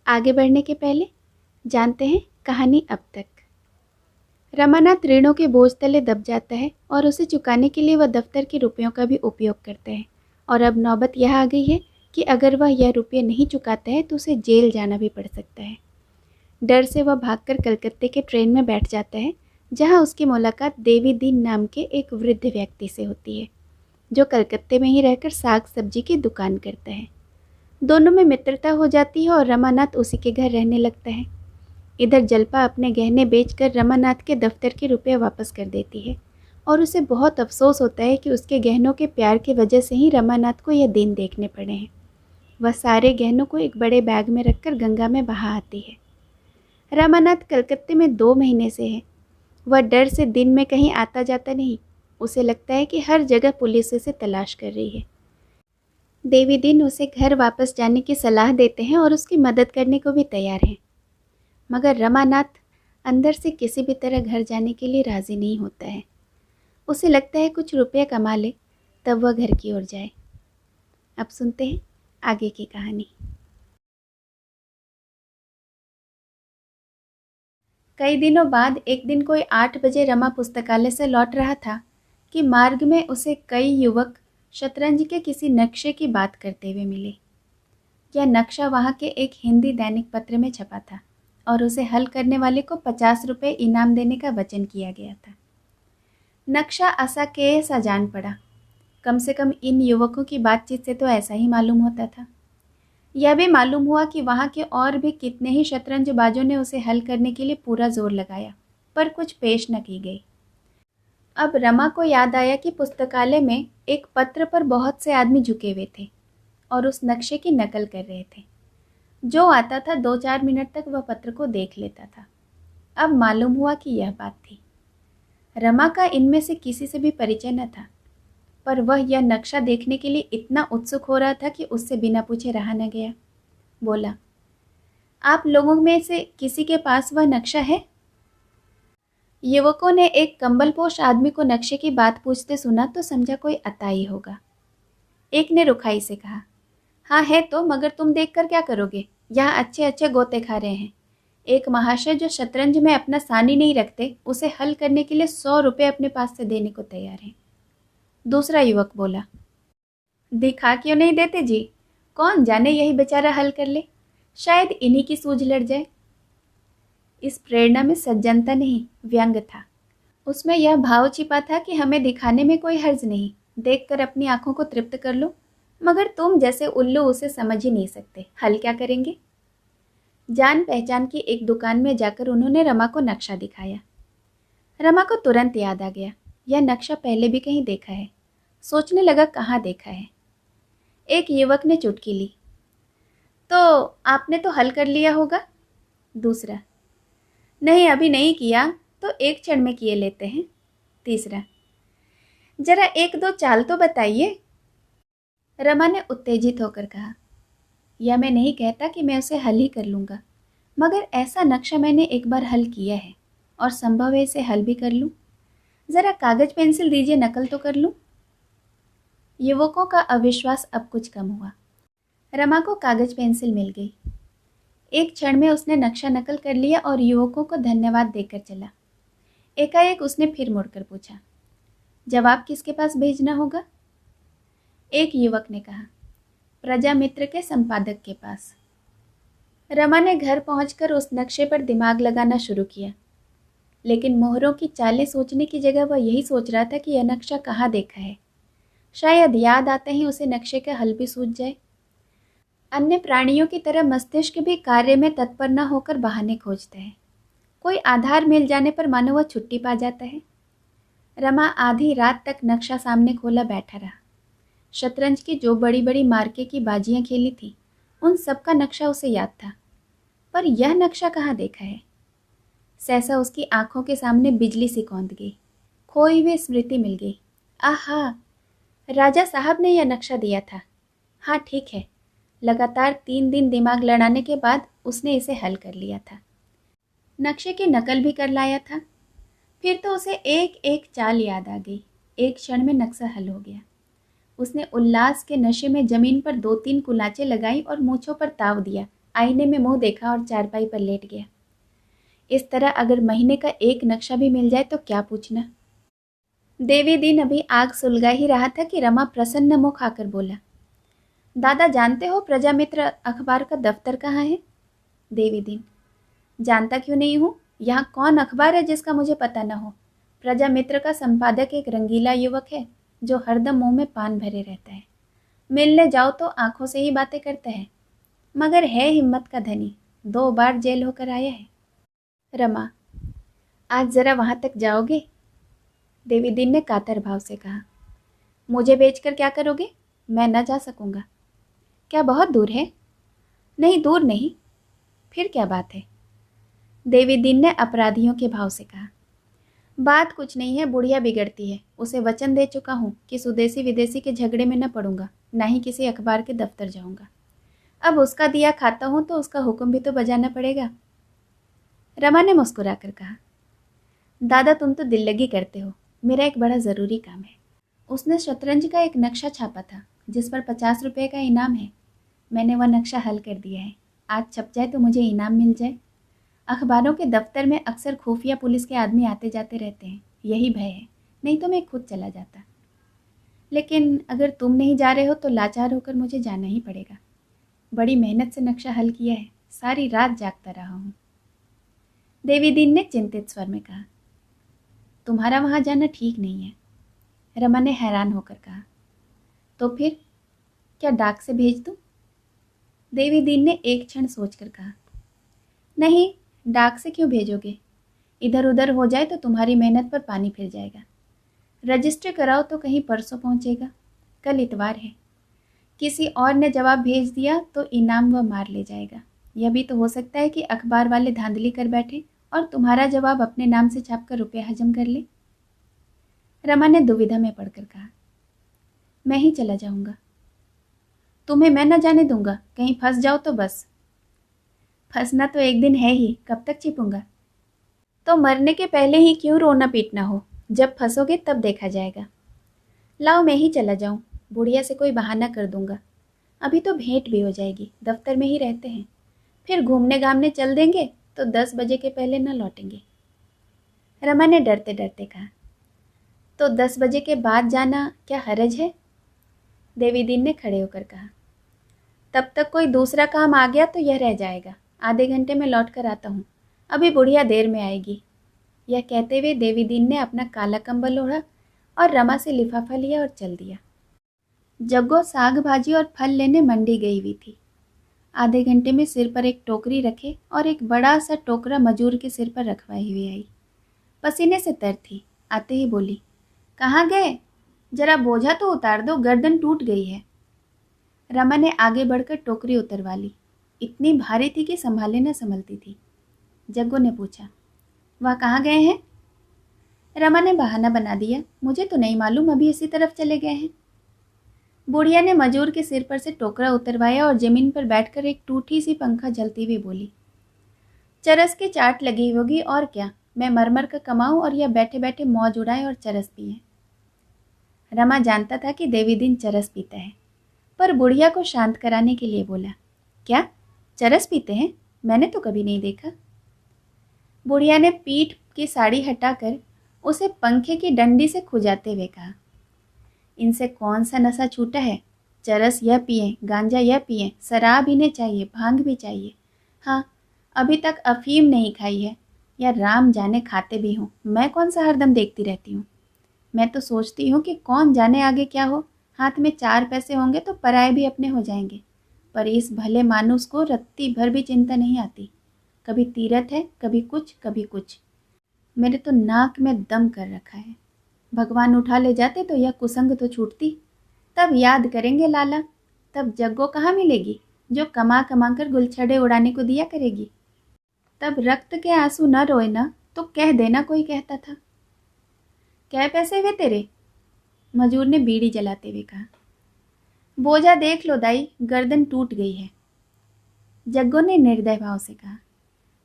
आगे बढ़ने के पहले जानते हैं कहानी अब तक। रमानाथ ऋणों के बोझ तले दब जाता है और उसे चुकाने के लिए वह दफ्तर के रुपयों का भी उपयोग करता है। और अब नौबत यह आ गई है कि अगर वह यह रुपये नहीं चुकाता है तो उसे जेल जाना भी पड़ सकता है। डर से वह भागकर कलकत्ते के ट्रेन में बैठ जाता है, जहां उसकी मुलाकात देवी दीन नाम के एक वृद्ध व्यक्ति से होती है, जो कलकत्ते में ही रहकर साग सब्जी की दुकान करता है। दोनों में मित्रता हो जाती है और रमानाथ उसी के घर रहने लगता है। इधर जल्पा अपने गहने बेचकर रमानाथ के दफ्तर के रुपए वापस कर देती है और उसे बहुत अफसोस होता है कि उसके गहनों के प्यार की वजह से ही रमानाथ को यह दिन देखने पड़े हैं। वह सारे गहनों को एक बड़े बैग में रखकर गंगा में बहा आती है। रमानाथ कलकत्ते में 2 महीने से है। वह डर से दिन में कहीं आता जाता नहीं। उसे लगता है कि हर जगह पुलिस उसे तलाश कर रही है। देवी दीन उसे घर वापस जाने की सलाह देते हैं और उसकी मदद करने को भी तैयार हैं, मगर रमानाथ अंदर से किसी भी तरह घर जाने के लिए राज़ी नहीं होता है। उसे लगता है कुछ रुपये कमा ले तब वह घर की ओर जाए। अब सुनते हैं आगे की कहानी। कई दिनों बाद एक दिन कोई 8 बजे रमा पुस्तकालय से लौट रहा था कि मार्ग में उसे कई युवक शतरंज के किसी नक्शे की बात करते हुए मिले। यह नक्शा वहाँ के एक हिंदी दैनिक पत्र में छपा था और उसे हल करने वाले को 50 रुपये इनाम देने का वचन किया गया था। नक्शा असाकेय सा जान पड़ा। कम से कम इन युवकों की बातचीत से तो ऐसा ही मालूम होता था। यह भी मालूम हुआ कि वहाँ के और भी कितने ही शतरंजबाजों ने उसे हल करने के लिए पूरा जोर लगाया, पर कुछ पेश न की गई। अब रमा को याद आया कि पुस्तकालय में एक पत्र पर बहुत से आदमी झुके हुए थे और उस नक्शे की नकल कर रहे थे। जो आता था 2-4 मिनट तक वह पत्र को देख लेता था। अब मालूम हुआ कि यह बात थी। रमा का इनमें से किसी से भी परिचय न था, पर वह यह नक्शा देखने के लिए इतना उत्सुक हो रहा था कि उससे बिना पूछे रहा न गया। बोला, आप लोगों में से किसी के पास वह नक्शा है? युवकों ने एक कंबलपोश आदमी को नक्शे की बात पूछते सुना तो समझा कोई अताई होगा। एक ने रुखाई से कहा, हाँ है तो, मगर तुम देखकर क्या करोगे? यहाँ अच्छे अच्छे गोते खा रहे हैं। एक महाशय जो शतरंज में अपना सानी नहीं रखते, उसे हल करने के लिए 100 रुपये अपने पास से देने को तैयार हैं। दूसरा युवक बोला, दिखा क्यों नहीं देते जी? कौन जाने यही बेचारा हल कर ले, शायद इन्हीं की सूझ लड़ जाए। इस प्रेरणा में सज्जनता नहीं, व्यंग था। उसमें यह भाव छिपा था कि हमें दिखाने में कोई हर्ज नहीं, देखकर अपनी आंखों को तृप्त कर लो, मगर तुम जैसे उल्लू उसे समझ ही नहीं सकते, हल क्या करेंगे? जान पहचान की एक दुकान में जाकर उन्होंने रमा को नक्शा दिखाया। रमा को तुरंत याद आ गया, यह नक्शा पहले भी कहीं देखा है। सोचने लगा कहाँ देखा है। एक युवक ने चुटकी ली, तो आपने तो हल कर लिया होगा। दूसरा, नहीं अभी नहीं किया, तो एक क्षण में किए लेते हैं। तीसरा, जरा 1-2 चाल तो बताइए। रमा ने उत्तेजित होकर कहा, यह मैं नहीं कहता कि मैं उसे हल ही कर लूँगा, मगर ऐसा नक्शा मैंने एक बार हल किया है और संभव है इसे हल भी कर लूँ। ज़रा कागज़ पेंसिल दीजिए, नकल तो कर लूँ। युवकों का अविश्वास अब कुछ कम हुआ। रमा को कागज़ पेंसिल मिल गई। एक क्षण में उसने नक्शा नकल कर लिया और युवकों को धन्यवाद देकर चला। एकाएक उसने फिर मुड़कर पूछा, जवाब किसके पास भेजना होगा? एक युवक ने कहा, प्रजा मित्र के संपादक के पास। रमा ने घर पहुंचकर उस नक्शे पर दिमाग लगाना शुरू किया, लेकिन मोहरों की चालें सोचने की जगह वह यही सोच रहा था कि यह नक्शा कहाँ देखा है। शायद याद आते ही उसे नक्शे का हल भी सूझ जाए। अन्य प्राणियों की तरह मस्तिष्क भी कार्य में तत्पर न होकर बहाने खोजता है। कोई आधार मिल जाने पर मानो वह छुट्टी पा जाता है। रमा आधी रात तक नक्शा सामने खोला बैठा रहा। शतरंज की जो बड़ी बड़ी मार्के की बाजियां खेली थी, उन सब का नक्शा उसे याद था, पर यह नक्शा कहाँ देखा है? सहसा उसकी आंखों के सामने बिजली सी कौंध गई। खोई हुई स्मृति मिल गई। आहा, राजा साहब ने यह नक्शा दिया था। हाँ ठीक है, लगातार 3 दिन दिमाग लड़ाने के बाद उसने इसे हल कर लिया था। नक्शे की नकल भी कर लाया था। फिर तो उसे एक एक चाल याद आ गई। एक क्षण में नक्शा हल हो गया। उसने उल्लास के नशे में जमीन पर 2-3 कुलाचें लगाई और मूंछों पर ताव दिया, आईने में मुंह देखा और चारपाई पर लेट गया। इस तरह अगर महीने का एक नक्शा भी मिल जाए तो क्या पूछना। देवी दीन अभी आग सुलगा ही रहा था कि रमा प्रसन्न मुख आकर बोला, दादा जानते हो प्रजामित्र अखबार का दफ्तर कहाँ है? देवी दीन, जानता क्यों नहीं हूँ, यहाँ कौन अखबार है जिसका मुझे पता न हो। प्रजामित्र का संपादक एक रंगीला युवक है जो हरदम मुंह में पान भरे रहता है। मिलने जाओ तो आंखों से ही बातें करता है, मगर है हिम्मत का धनी, 2 बार जेल होकर आया है। रमा, आज जरा वहां तक जाओगे? देवी दीन ने कातर भाव से कहा। मुझे बेचकर क्या करोगे? मैं न जा सकूंगा। क्या बहुत दूर है? नहीं, दूर नहीं। फिर क्या बात है? देवी दीन ने अपराधियों के भाव से कहा। बात कुछ नहीं है, बुढ़िया बिगड़ती है। उसे वचन दे चुका हूँ कि स्वदेशी विदेशी के झगड़े में न पड़ूंगा, न ही किसी अखबार के दफ्तर जाऊंगा। अब उसका दिया खाता हूँ तो उसका हुक्म भी तो बजाना पड़ेगा। रमा ने मुस्कुराकर कहा, दादा तुम तो दिल लगी करते हो, मेरा एक बड़ा ज़रूरी काम है। उसने शतरंज का एक नक्शा छापा था जिस पर 50 रुपये का इनाम है। मैंने वह नक्शा हल कर दिया है। आज छप जाए तो मुझे इनाम मिल जाए। अखबारों के दफ्तर में अक्सर खुफिया पुलिस के आदमी आते जाते रहते हैं, यही भय है, नहीं तो मैं खुद चला जाता। लेकिन अगर तुम नहीं जा रहे हो तो लाचार होकर मुझे जाना ही पड़ेगा। बड़ी मेहनत से नक्शा हल किया है, सारी रात जागता रहा हूँ। देवी दीन ने चिंतित स्वर में कहा, तुम्हारा वहाँ जाना ठीक नहीं है। रमा ने हैरान होकर कहा, तो फिर क्या डाक से भेज दूँ? देवी दीन ने एक क्षण सोचकर कहा, नहीं, डाक से क्यों भेजोगे? इधर उधर हो जाए तो तुम्हारी मेहनत पर पानी फिर जाएगा। रजिस्टर कराओ तो कहीं परसों पहुंचेगा, कल इतवार है। किसी और ने जवाब भेज दिया तो इनाम वह मार ले जाएगा। यह भी तो हो सकता है कि अखबार वाले धांधली कर बैठे और तुम्हारा जवाब अपने नाम से छापकर रुपया हजम कर ले। रमा ने दुविधा में पड़कर कहा, मैं ही चला जाऊंगा। तुम्हें मैं न जाने दूंगा, कहीं फंस जाओ तो बस। फंसना तो एक दिन है ही, कब तक छिपूंगा? तो मरने के पहले ही क्यों रोना पीटना हो, जब फंसोगे तब देखा जाएगा। लाओ मैं ही चला जाऊं, बुढ़िया से कोई बहाना कर दूंगा। अभी तो भेंट भी हो जाएगी, दफ्तर में ही रहते हैं। फिर घूमने घामने चल देंगे तो 10 बजे के पहले न लौटेंगे। रमा ने डरते डरते कहा, तो 10 बजे के बाद जाना क्या हरज है? देवी दीन ने खड़े होकर कहा, तब तक कोई दूसरा काम आ गया तो यह रह जाएगा। आधे घंटे में लौट कर आता हूँ, अभी बुढ़िया देर में आएगी। यह कहते हुए देवी दीन ने अपना काला कंबल ओढ़ा और रमा से लिफाफा लिया और चल दिया। जग्गो साग भाजी और फल लेने मंडी गई हुई थी। आधे घंटे में सिर पर एक टोकरी रखे और एक बड़ा सा टोकरा मजूर के सिर पर रखवाई हुई आई। पसीने से तर थी, आते ही बोली, कहाँ गए? जरा बोझा तो उतार दो, गर्दन टूट गई है। रमा ने आगे बढ़कर टोकरी उतरवा ली। इतनी भारी थी कि संभाले न संभलती थी। जग्गो ने पूछा, वह कहाँ गए हैं? रमा ने बहाना बना दिया, मुझे तो नहीं मालूम, अभी इसी तरफ चले गए हैं। बुढ़िया ने मजूर के सिर पर से टोकरा उतरवाया और जमीन पर बैठकर एक टूटी सी पंखा जलती हुई बोली, चरस की चाट लगी होगी और क्या, मैं मरमर का कमाऊं और यह बैठे बैठे मौज उड़ाए और चरस पिए। रमा जानता था कि देवी दिन चरस पीता है, पर बुढ़िया को शांत कराने के लिए बोला, क्या चरस पीते हैं? मैंने तो कभी नहीं देखा। बुढ़िया ने पीठ की साड़ी हटाकर उसे पंखे की डंडी से खुजाते हुए कहा, इनसे कौन सा नशा छूटा है? चरस यह पिए, गांजा यह पिए, शराब इन्हें चाहिए, भांग भी चाहिए। हाँ, अभी तक अफीम नहीं खाई है, या राम जाने खाते भी हों, मैं कौन सा हरदम देखती रहती हूँ। मैं तो सोचती हूँ कि कौन जाने आगे क्या हो, हाथ में 4 पैसे होंगे तो पराए भी अपने हो जाएंगे। पर इस भले मानुस को रत्ती भर भी चिंता नहीं आती। कभी तीरथ है, कभी कुछ, कभी कुछ। मेरे तो नाक में दम कर रखा है। भगवान उठा ले जाते तो यह कुसंग तो छूटती। तब याद करेंगे लाला, तब जग्गो कहाँ मिलेगी जो कमा कमा कर गुलछड़े उड़ाने को दिया करेगी। तब रक्त के आंसू न रोए ना तो कह देना कोई कहता था। क्या पैसे हुए तेरे? मजूर ने बीड़ी जलाते हुए कहा। बोझा देख लो दाई, गर्दन टूट गई है। जग्गो ने निर्दय भाव से कहा।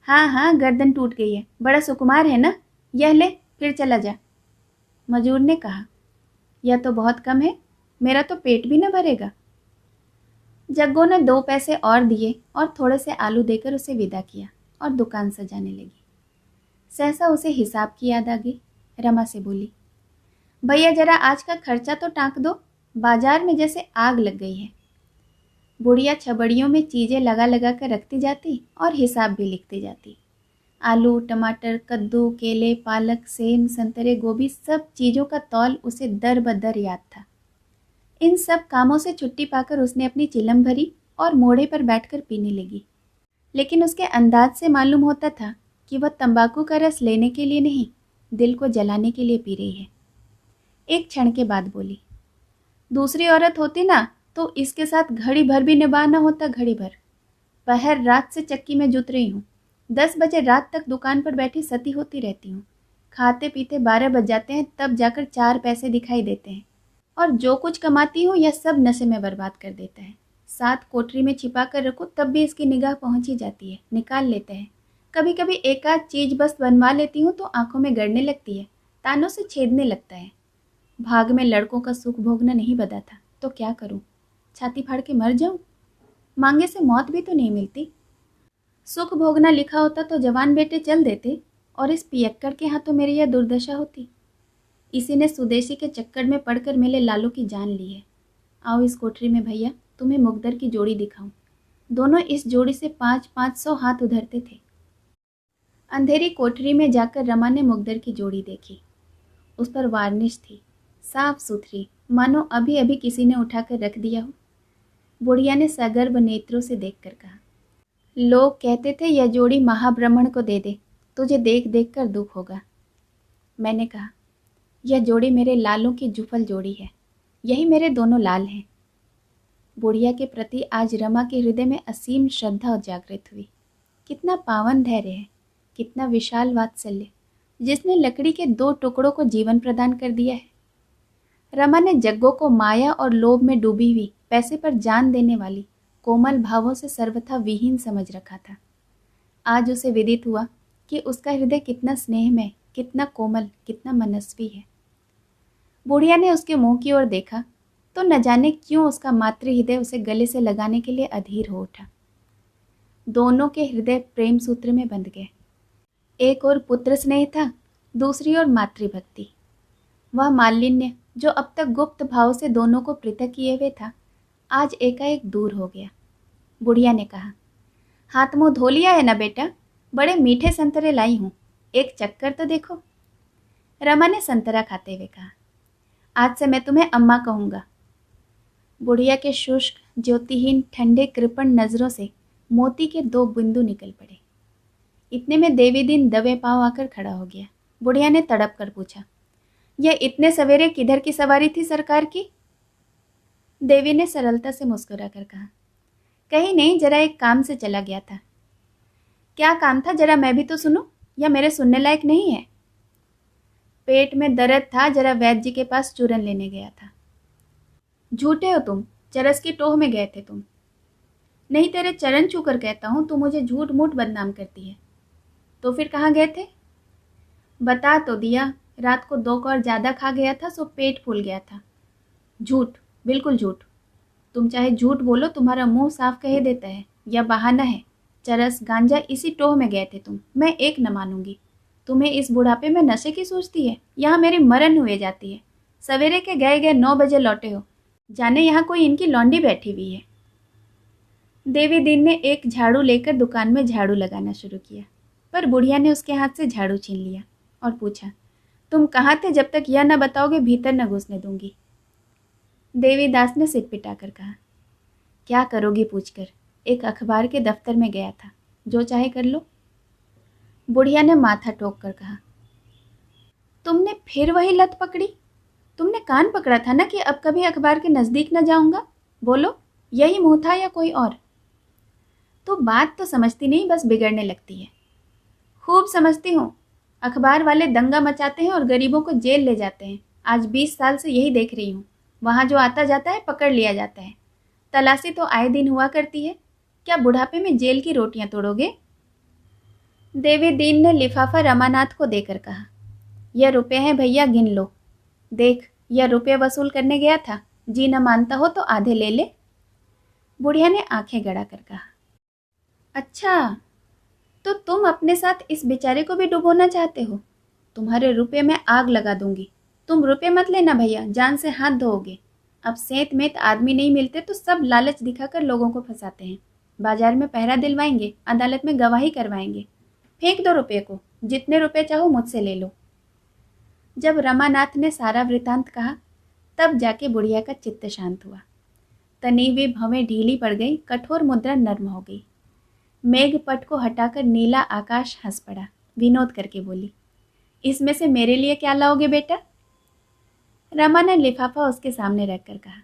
हाँ हाँ, गर्दन टूट गई है, बड़ा सुकुमार है ना, यह ले फिर चला जा। मजूर ने कहा, यह तो बहुत कम है, मेरा तो पेट भी न भरेगा। जग्गू ने 2 पैसे और दिए और थोड़े से आलू देकर उसे विदा किया और दुकान सजाने लगी। सहसा उसे हिसाब की याद आ गई। रमा से बोली, भैया जरा आज का खर्चा तो टाँक दो, बाजार में जैसे आग लग गई है। बुढ़िया छबड़ियों में चीज़ें लगा लगा कर रखती जाती और हिसाब भी लिखती जाती। आलू, टमाटर, कद्दू, केले, पालक, सेम, संतरे, गोभी, सब चीज़ों का तौल उसे दर बदर याद था। इन सब कामों से छुट्टी पाकर उसने अपनी चिलम भरी और मोड़े पर बैठकर पीने लगी। लेकिन उसके अंदाज से मालूम होता था कि वह तंबाकू का रस लेने के लिए नहीं, दिल को जलाने के लिए पी रही है। एक क्षण के बाद बोली, दूसरी औरत होती ना तो इसके साथ घड़ी भर भी निभाना होता। घड़ी भर पहर रात से चक्की में जुत रही हूँ, 10 बजे रात तक दुकान पर बैठी सती होती रहती हूँ। खाते पीते 12 बज जाते हैं, तब जाकर 4 पैसे दिखाई देते हैं, और जो कुछ कमाती हूँ यह सब नशे में बर्बाद कर देता है। साथ कोठरी में छिपा कर रखो तब भी इसकी निगाह पहुँच ही जाती है, निकाल लेता है। कभी कभी एक आध चीज बस बनवा लेती हूँ तो आंखों में गड़ने लगती है, तानों से छेदने लगता है। भाग में लड़कों का सुख भोगना नहीं बदा था, तो क्या करूँ? छाती फाड़ के मर जाऊं? मांगे से मौत भी तो नहीं मिलती। सुख भोगना लिखा होता तो जवान बेटे चल देते, और इस पियक्कड़ के हाथों मेरी यह दुर्दशा होती। इसी ने स्वदेशी के चक्कर में पड़कर मेरे लालू की जान ली है। आओ इस कोठरी में भैया, तुम्हें मुकद्दर की जोड़ी दिखाऊं। दोनों इस जोड़ी से 500-500 हाथ उधरते थे। अंधेरी कोठरी में जाकर रमा ने मुकद्दर की जोड़ी देखी। उस पर वार्निश थी, साफ सुथरी, मानो अभी अभी किसी ने उठाकर रख दिया हो। बुढ़िया ने सगर्भ नेत्रों से देखकर कहा, लोग कहते थे यह जोड़ी महाब्राह्मण को दे दे, तुझे देख देख कर दुख होगा। मैंने कहा, यह जोड़ी मेरे लालों की जुफल जोड़ी है, यही मेरे दोनों लाल हैं। बुढ़िया के प्रति आज रमा के हृदय में असीम श्रद्धा जागृत हुई। कितना पावन धैर्य है, कितना विशाल वात्सल्य, जिसने लकड़ी के 2 टुकड़ों को जीवन प्रदान कर दिया है। रमा ने जग्गो को माया और लोभ में डूबी हुई, पैसे पर जान देने वाली, कोमल भावों से सर्वथा विहीन समझ रखा था। आज उसे विदित हुआ कि उसका हृदय कितना स्नेहमय, कितना कोमल, कितना मनस्वी है। बुढ़िया ने उसके मुंह की ओर देखा तो न जाने क्यों उसका मातृ हृदय उसे गले से लगाने के लिए अधीर हो उठा। दोनों के हृदय प्रेम सूत्र में बंध गए। एक और पुत्र स्नेह था, दूसरी ओर मातृभक्ति। वह मालिन्य जो अब तक गुप्त भाव से दोनों को पृथक किए हुए था, आज एकाएक दूर हो गया। बुढ़िया ने कहा, हाथ मुंह धो लिया है ना बेटा? बड़े मीठे संतरे लाई हूँ, एक चक्कर तो देखो। रमा ने संतरा खाते हुए कहा, आज से मैं तुम्हें अम्मा कहूँगा। बुढ़िया के शुष्क, ज्योतिहीन, ठंडे, कृपण नजरों से मोती के 2 बिंदु निकल पड़े। इतने में देवी दिन दबे पांव आकर खड़ा हो गया। बुढ़िया ने तड़प कर पूछा, यह इतने सवेरे किधर की सवारी थी सरकार की? देवी ने सरलता से मुस्कुरा कर कहा, कहीं नहीं, जरा एक काम से चला गया था। क्या काम था, जरा मैं भी तो सुनूं, या मेरे सुनने लायक नहीं है? पेट में दर्द था, जरा वैद्य जी के पास चूरन लेने गया था। झूठे हो तुम, चरस की टोह में गए थे तुम। नहीं, तेरे चरण छूकर कहता हूं, तू मुझे झूठ मूठ बदनाम करती है। तो फिर कहाँ गए थे? बता तो दिया, रात को 2 कौर ज़्यादा खा गया था, सो पेट फूल गया था। झूठ, बिल्कुल झूठ। तुम चाहे झूठ बोलो, तुम्हारा मुंह साफ कह देता है, या बहाना है। चरस, गांजा, इसी टोह में गए थे तुम, मैं एक न मानूंगी। तुम्हें इस बुढ़ापे में नशे की सूझती है? यहाँ मेरी मरण हुए जाती है। सवेरे के गए गए 9 बजे लौटे हो, जाने यहाँ कोई इनकी लौंडी बैठी हुई है। देवी दीन ने एक झाड़ू लेकर दुकान में झाड़ू लगाना शुरू किया, पर बुढ़िया ने उसके हाथ से झाड़ू छीन लिया और पूछा, तुम कहाँ थे? जब तक यह न बताओगे भीतर न घुसने दूंगी। देवीदास ने सिर पिटाकर कहा, क्या करोगी पूछकर? एक अखबार के दफ्तर में गया था, जो चाहे कर लो। बुढ़िया ने माथा ठोक कर कहा, तुमने फिर वही लत पकड़ी? तुमने कान पकड़ा था ना कि अब कभी अखबार के नज़दीक न जाऊंगा। बोलो, यही मुंह था या कोई और? तो बात तो समझती नहीं, बस बिगड़ने लगती है। खूब समझती हूँ। अखबार वाले दंगा मचाते हैं और गरीबों को जेल ले जाते हैं। आज 20 साल से यही देख रही हूँ। वहाँ जो आता जाता है पकड़ लिया जाता है। तलाशी तो आए दिन हुआ करती है। क्या बुढ़ापे में जेल की रोटियां तोड़ोगे? देवी दीन ने लिफाफा रमानाथ को देकर कहा, यह रुपये हैं भैया, गिन लो। देख, यह रुपये वसूल करने गया था, जी न मानता हो तो आधे ले ले। बुढ़िया ने आंखें गड़ाकर कहा। अच्छा, तो तुम अपने साथ इस बेचारे को भी डुबोना चाहते हो? तुम्हारे रुपये में आग लगा दूंगी। तुम रुपये मत लेना भैया, जान से हाथ धोओगे। अब सेंत में आदमी नहीं मिलते तो सब लालच दिखाकर लोगों को फंसाते हैं। बाजार में पहरा दिलवाएंगे, अदालत में गवाही करवाएंगे। फेंक दो रुपये को, जितने रुपये चाहो मुझसे ले लो। जब रमानाथ ने सारा वृतांत कहा तब जाके बुढ़िया का चित्त शांत हुआ। तनी हुई भवें ढीली पड़ गई, कठोर मुद्रा नर्म हो गई। मेघपट को हटाकर नीला आकाश हंस पड़ा, विनोद करके बोली, इसमें से मेरे लिए क्या लाओगे बेटा? रमा ने लिफाफा उसके सामने रखकर कहा,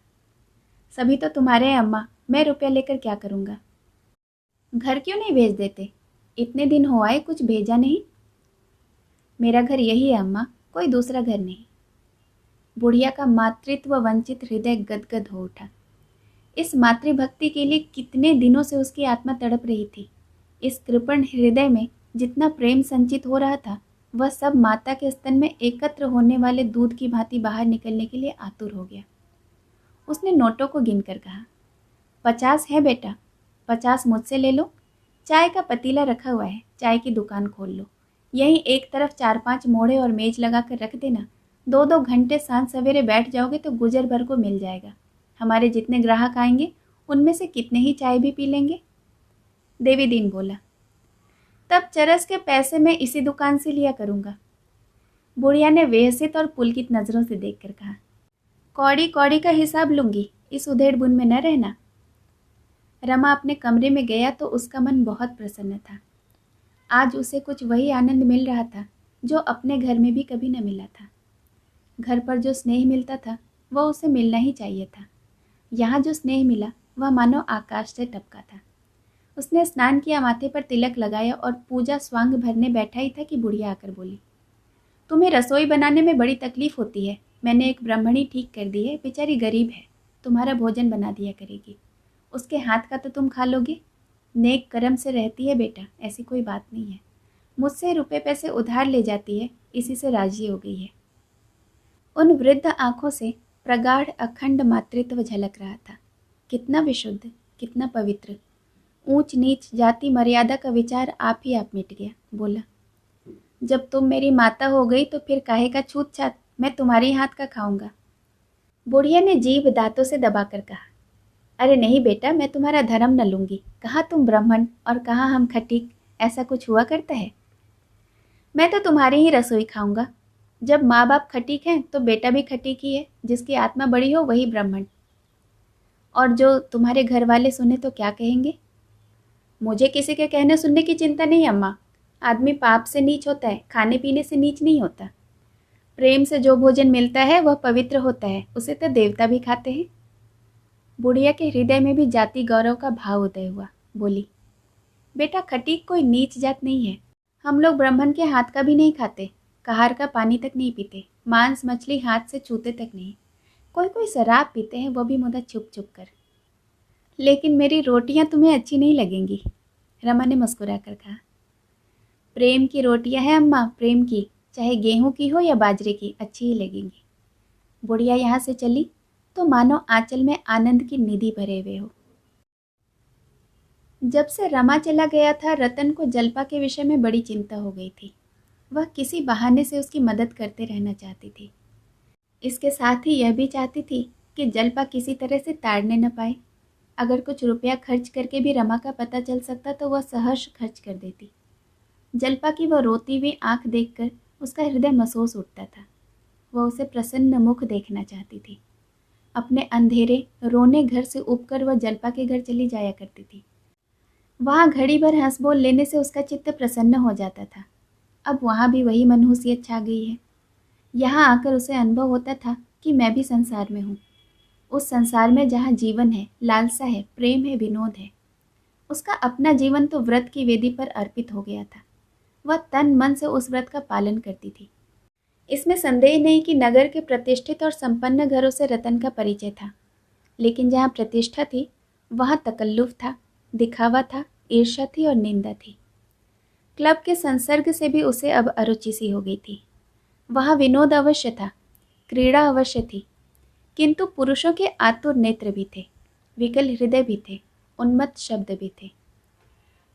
सभी तो तुम्हारे हैं अम्मा, मैं रुपया लेकर क्या करूँगा? घर क्यों नहीं भेज देते? इतने दिन हो आए, कुछ भेजा नहीं। मेरा घर यही है अम्मा, कोई दूसरा घर नहीं। बुढ़िया का मातृत्व वंचित हृदय गदगद हो उठा। इस मातृभक्ति के लिए कितने दिनों से उसकी आत्मा तड़प रही थी। इस कृपण हृदय में जितना प्रेम संचित हो रहा था, वह सब माता के स्तन में एकत्र होने वाले दूध की भांति बाहर निकलने के लिए आतुर हो गया। उसने नोटों को गिनकर कहा, 50 है बेटा, 50 मुझसे ले लो। चाय का पतीला रखा हुआ है, चाय की दुकान खोल लो। यहीं एक तरफ 4-5 मोड़े और मेज लगा कर रख देना। 2-2 घंटे सांझ सवेरे बैठ जाओगे तो गुजर भर को मिल जाएगा। हमारे जितने ग्राहक आएंगे उनमें से कितने ही चाय भी पी लेंगे। देवी दीन बोला, तब चरस के पैसे मैं इसी दुकान से लिया करूँगा। बुढ़िया ने व्यसित और पुलकित नज़रों से देखकर कहा, कौड़ी कौड़ी का हिसाब लूँगी, इस उधेड़ बुन में न रहना। रमा अपने कमरे में गया तो उसका मन बहुत प्रसन्न था। आज उसे कुछ वही आनंद मिल रहा था जो अपने घर में भी कभी न मिला था। घर पर जो स्नेह मिलता था वह उसे मिलना ही चाहिए था। यहाँ जो स्नेह मिला वह मानो आकाश से टपका था। उसने स्नान किया, माथे पर तिलक लगाया और पूजा स्वांग भरने बैठा ही था कि बुढ़िया आकर बोली, तुम्हें रसोई बनाने में बड़ी तकलीफ होती है। मैंने एक ब्राह्मणी ठीक कर दी है, बेचारी गरीब है, तुम्हारा भोजन बना दिया करेगी। उसके हाथ का तो तुम खा लोगे। नेक कर्म से रहती है बेटा, ऐसी कोई बात नहीं है। मुझसे रुपए पैसे उधार ले जाती है, इसी से राजी हो गई है। उन वृद्ध आंखों से प्रगाढ़ अखंड मातृत्व झलक रहा था। कितना विशुद्ध, कितना पवित्र। ऊंच नीच जाति मर्यादा का विचार आप ही आप मिट गया। बोला, जब तुम मेरी माता हो गई तो फिर काहे का छूत छात, मैं तुम्हारे हाथ का खाऊंगा। बुढ़िया ने जीभ दांतों से दबाकर कहा, अरे नहीं बेटा, मैं तुम्हारा धर्म न लूंगी। कहाँ तुम ब्राह्मण और कहाँ हम खटीक, ऐसा कुछ हुआ करता है? मैं तो तुम्हारी ही रसोई खाऊंगा। जब माँ बाप खटीक हैं तो बेटा भी खटीक ही है। जिसकी आत्मा बड़ी हो वही ब्राह्मण। और जो तुम्हारे घर वाले सुने तो क्या कहेंगे? मुझे किसी के कहने सुनने की चिंता नहीं अम्मा। आदमी पाप से नीच होता है, खाने पीने से नीच नहीं होता। प्रेम से जो भोजन मिलता है वह पवित्र होता है, उसे तो देवता भी खाते हैं। बुढ़िया के हृदय में भी जाति गौरव का भाव उदय हुआ। बोली, बेटा खटीक कोई नीच जात नहीं है। हम लोग ब्राह्मण के हाथ का भी नहीं खाते, कहार का पानी तक नहीं पीते, मांस मछली हाथ से छूते तक नहीं। कोई कोई शराब पीते हैं, वो भी मुदा छुप छुप कर। लेकिन मेरी रोटियां तुम्हें अच्छी नहीं लगेंगी, रमा ने मुस्कुरा कर कहा। प्रेम की रोटियां हैं अम्मा, प्रेम की, चाहे गेहूं की हो या बाजरे की, अच्छी ही लगेंगी। बुढ़िया यहाँ से चली तो मानो आंचल में आनंद की निधि भरे हुए हो। जब से रमा चला गया था, रतन को जल्पा के विषय में बड़ी चिंता हो गई थी। वह किसी बहाने से उसकी मदद करते रहना चाहती थी। इसके साथ ही यह भी चाहती थी कि जल्पा किसी तरह से ताड़ने न पाए। अगर कुछ रुपया खर्च करके भी रमा का पता चल सकता तो वह सहर्ष खर्च कर देती। जल्पा की वह रोती हुई आंख देखकर उसका हृदय महसूस उठता था। वह उसे प्रसन्न मुख देखना चाहती थी। अपने अंधेरे रोने घर से उबकर वह जल्पा के घर चली जाया करती थी। वहाँ घड़ी भर हंस बोल लेने से उसका चित्त प्रसन्न हो जाता था। अब वहाँ भी वही मनहूसियत छा गई है। यहाँ आकर उसे अनुभव होता था कि मैं भी संसार में हूँ। उस संसार में जहाँ जीवन है, लालसा है, प्रेम है, विनोद है। उसका अपना जीवन तो व्रत की वेदी पर अर्पित हो गया था। वह तन मन से उस व्रत का पालन करती थी। इसमें संदेह नहीं कि नगर के प्रतिष्ठित और संपन्न घरों से रतन का परिचय था। लेकिन जहाँ प्रतिष्ठा थी वहाँ तकल्लुफ था, दिखावा था, ईर्ष्या थी और निंदा थी। क्लब के संसर्ग से भी उसे अब अरुचि सी हो गई थी। वहाँ विनोद अवश्य था, क्रीड़ा अवश्य थी, किंतु पुरुषों के आतुर नेत्र भी थे। विकल हृदय भी थे, उन्मत्त शब्द भी थे।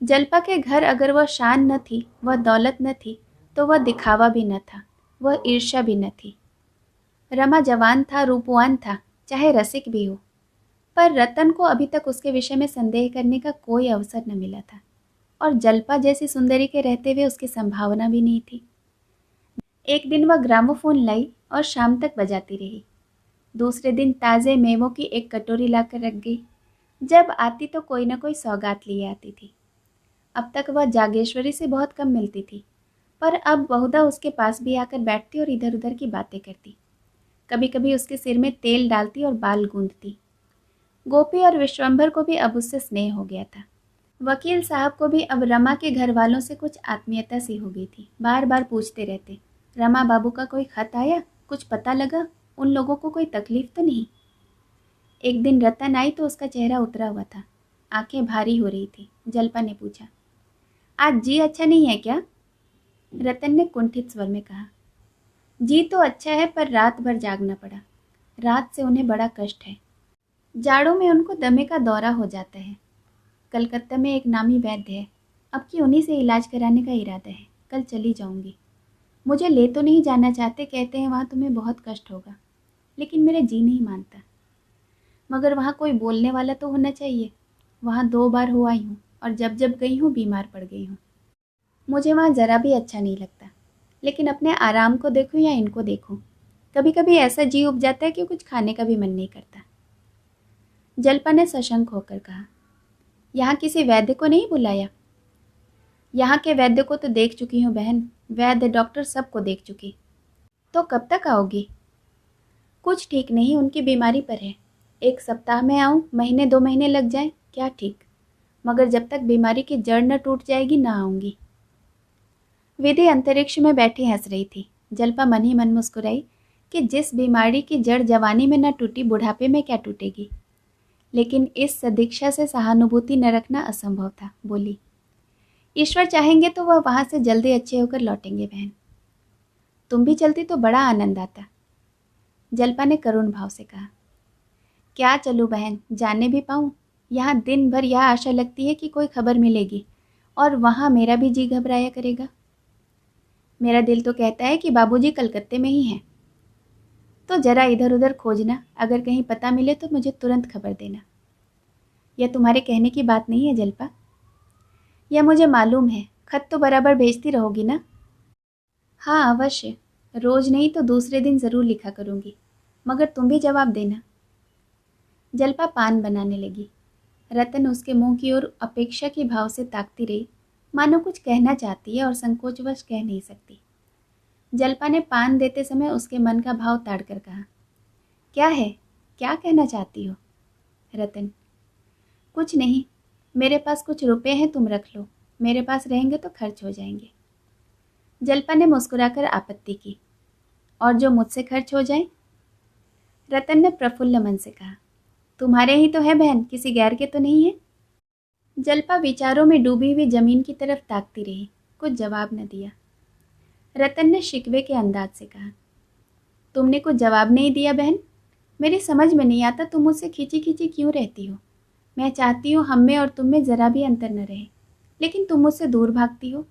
जल्पा के घर अगर वह शान न थी, वह दौलत न थी, तो वह दिखावा भी न था, वह ईर्ष्या भी न थी। रमा जवान था, रूपवान था, चाहे रसिक भी हो, पर रतन को अभी तक उसके विषय में संदेह करने का कोई अवसर न मिला था, और जल्पा जैसी सुंदरी के रहते हुए उसकी संभावना भी नहीं थी। एक दिन वह ग्रामोफोन लाई और शाम तक बजाती रही। दूसरे दिन ताज़े मेवों की एक कटोरी लाकर रख गई। जब आती तो कोई न कोई सौगात लिए आती थी। अब तक वह जागेश्वरी से बहुत कम मिलती थी, पर अब बहुधा उसके पास भी आकर बैठती और इधर उधर की बातें करती। कभी कभी उसके सिर में तेल डालती और बाल गूंथती। गोपी और विश्वंभर को भी अब उससे स्नेह हो गया था। वकील साहब को भी अब रमा के घर वालों से कुछ आत्मीयता सी हो गई थी। बार बार पूछते रहते, रमा बाबू का कोई खत आया, कुछ पता लगा, उन लोगों को कोई तकलीफ तो नहीं। एक दिन रतन आई तो उसका चेहरा उतरा हुआ था, आंखें भारी हो रही थी। जल्पा ने पूछा, आज जी अच्छा नहीं है क्या? रतन ने कुंठित स्वर में कहा, जी तो अच्छा है, पर रात भर जागना पड़ा। रात से उन्हें बड़ा कष्ट है। जाड़ों में उनको दमे का दौरा हो जाता है। कलकत्ता में एक नामी वैद्य है, अब की उन्हीं से इलाज कराने का इरादा है। कल चली जाऊंगी। मुझे ले तो नहीं जाना चाहते, कहते हैं वहाँ तुम्हें बहुत कष्ट होगा, लेकिन मेरा जी नहीं मानता। मगर वहाँ कोई बोलने वाला तो होना चाहिए। वहाँ 2 बार हो आई हूँ, और जब जब गई हूँ बीमार पड़ गई हूँ। मुझे वहाँ ज़रा भी अच्छा नहीं लगता, लेकिन अपने आराम को देखूँ या इनको देखूँ, कभी कभी ऐसा जी उब जाता है कि कुछ खाने का भी मन नहीं करता। जल्पा ने सशंक होकर कहा, यहाँ किसी वैद्य को नहीं बुलाया? यहाँ के वैद्य को तो देख चुकी हूँ बहन, वैद्य डॉक्टर सबको देख चुकी। तो कब तक आओगी? कुछ ठीक नहीं, उनकी बीमारी पर है। 1 सप्ताह में आऊँ, महीने 2 महीने लग जाए, क्या ठीक, मगर जब तक बीमारी की जड़ न टूट जाएगी न आऊँगी। विधि अंतरिक्ष में बैठी हंस रही थी। जल्पा मन ही मन मुस्कुराई कि जिस बीमारी की जड़ जवानी में न टूटी, बुढ़ापे में क्या टूटेगी। लेकिन इस सदीक्षा से सहानुभूति न रखना असंभव था। बोली, ईश्वर चाहेंगे तो वह वहाँ से जल्दी अच्छे होकर लौटेंगे बहन। तुम भी चलती तो बड़ा आनंद आता। जल्पा ने करुण भाव से कहा, क्या चलूँ बहन, जाने भी पाऊँ? यहाँ दिन भर यह आशा लगती है कि कोई खबर मिलेगी, और वहाँ मेरा भी जी घबराया करेगा। मेरा दिल तो कहता है कि बाबूजी कलकत्ते में ही हैं। तो जरा इधर उधर खोजना, अगर कहीं पता मिले तो मुझे तुरंत खबर देना। यह तुम्हारे कहने की बात नहीं है जल्पा? यह मुझे मालूम है। खत तो बराबर भेजती रहोगी ना? हाँ अवश्य, रोज नहीं तो दूसरे दिन ज़रूर लिखा करूँगी, मगर तुम भी जवाब देना। जल्पा पान बनाने लगी। रतन उसके मुंह की ओर अपेक्षा के भाव से ताकती रही, मानो कुछ कहना चाहती है और संकोचवश कह नहीं सकती। जल्पा ने पान देते समय उसके मन का भाव ताड़कर कहा, क्या है, क्या कहना चाहती हो? रतन, कुछ नहीं, मेरे पास कुछ रुपए हैं, तुम रख लो, मेरे पास रहेंगे तो खर्च हो जाएंगे। जल्पा ने मुस्कुराकर आपत्ति की, और जो मुझसे खर्च हो जाए? रतन ने प्रफुल्ल मन से कहा, तुम्हारे ही तो है बहन, किसी गैर के तो नहीं है। जल्पा विचारों में डूबी हुई जमीन की तरफ ताकती रही, कुछ जवाब न दिया। रतन ने शिकवे के अंदाज से कहा, तुमने कुछ जवाब नहीं दिया बहन? मेरी समझ में नहीं आता तुम मुझसे खींची खींची क्यों रहती हो। मैं चाहती हूँ हम में और तुम में ज़रा भी अंतर न रहे, लेकिन तुम मुझसे दूर भागती हो।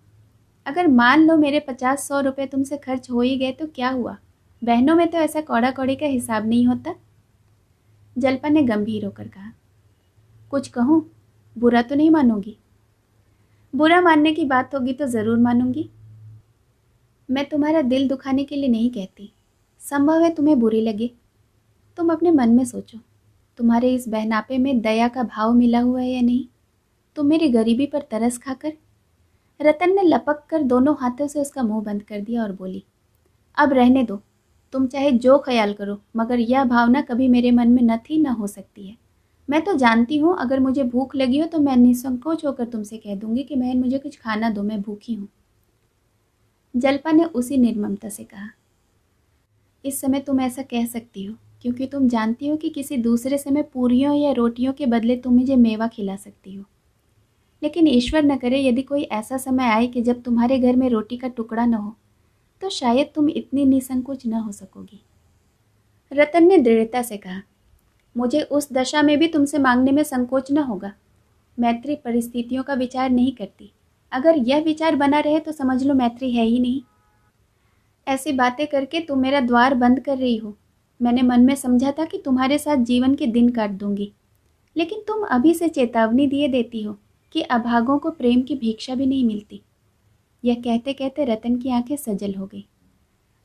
अगर मान लो मेरे 50-100 रुपये तुमसे खर्च हो ही गए तो क्या हुआ? बहनों में तो ऐसा कौड़ा कौड़ी का हिसाब नहीं होता। जल्पा ने गंभीर होकर कहा, कुछ कहूँ, बुरा तो नहीं मानोगी? बुरा मानने की बात होगी तो ज़रूर मानूंगी। मैं तुम्हारा दिल दुखाने के लिए नहीं कहती, संभव है तुम्हें बुरी लगे। तुम अपने मन में सोचो, तुम्हारे इस बहनापे में दया का भाव मिला हुआ है या नहीं? तुम मेरी गरीबी पर तरस खाकर। रतन ने लपक कर दोनों हाथों से उसका मुंह बंद कर दिया और बोली, अब रहने दो, तुम चाहे जो ख्याल करो, मगर यह भावना कभी मेरे मन में न थी, न हो सकती है। मैं तो जानती हूँ, अगर मुझे भूख लगी हो तो मैं निसंकोच होकर तुमसे कह दूंगी कि बहन मुझे कुछ खाना दो, मैं भूखी हूँ। जल्पा ने उसी निर्ममता से कहा, इस समय तुम ऐसा कह सकती हो क्योंकि तुम जानती हो कि किसी दूसरे समय पूरियों या रोटियों के बदले तुम मुझे मेवा खिला सकती हो, लेकिन ईश्वर न करे यदि कोई ऐसा समय आए कि जब तुम्हारे घर में रोटी का टुकड़ा न हो, तो शायद तुम इतनी निसंकोच न हो सकोगी। रतन ने दृढ़ता से कहा, मुझे उस दशा में भी तुमसे मांगने में संकोच न होगा। मैत्री परिस्थितियों का विचार नहीं करती। अगर यह विचार बना रहे तो समझ लो मैत्री है ही नहीं। ऐसी बातें करके तुम मेरा द्वार बंद कर रही हो। मैंने मन में समझा था कि तुम्हारे साथ जीवन के दिन काट दूंगी, लेकिन तुम अभी से चेतावनी दिए देती हो कि अभागों को प्रेम की भिक्षा भी नहीं मिलती। यह कहते कहते रतन की आंखें सजल हो गई।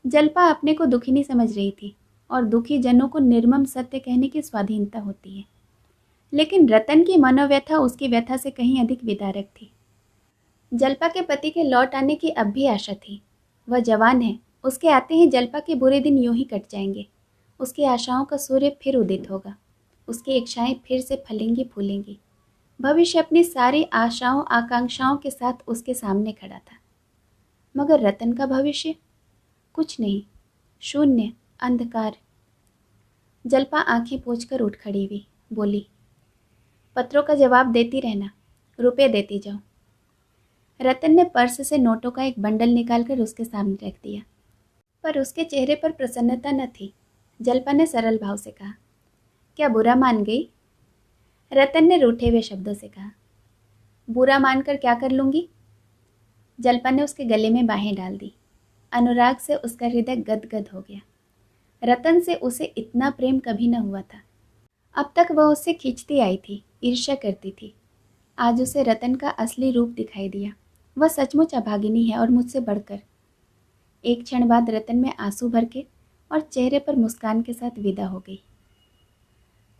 जल्पा अपने को दुखी नहीं समझ रही थी और दुखी जनों को निर्मम सत्य कहने की स्वाधीनता होती है, लेकिन रतन की मनोव्यथा उसकी व्यथा से कहीं अधिक विदारक थी। जल्पा के पति के लौट आने की अब भी आशा थी। वह जवान है, उसके आते ही जल्पा के बुरे दिन यूं ही कट जाएंगे। उसकी आशाओं का सूर्य फिर उदित होगा, उसकी इच्छाएं फिर से फलेंगी फूलेंगी। भविष्य अपनी सारी आशाओं आकांक्षाओं के साथ उसके सामने खड़ा था। मगर रतन का भविष्य कुछ नहीं, शून्य, अंधकार। जल्पा आंखें पोंछकर उठ खड़ी हुई, बोली, पत्रों का जवाब देती रहना, रुपए देती जाओ। रतन ने पर्स से नोटों का एक बंडल निकालकर उसके सामने रख दिया, पर उसके चेहरे पर प्रसन्नता न थी। जल्पा ने सरल भाव से कहा, क्या बुरा मान गई? रतन ने रूठे हुए शब्दों से कहा, बुरा मानकर क्या कर लूंगी? जल्पा ने उसके गले में बाहें डाल दी। अनुराग से उसका हृदय गदगद हो गया। रतन से उसे इतना प्रेम कभी न हुआ था। अब तक वह उससे खींचती आई थी, ईर्ष्या करती थी। आज उसे रतन का असली रूप दिखाई दिया। वह सचमुच अभागिनी है और मुझसे बढ़कर। एक क्षण बाद रतन में आंसू भर के और चेहरे पर मुस्कान के साथ विदा हो गई।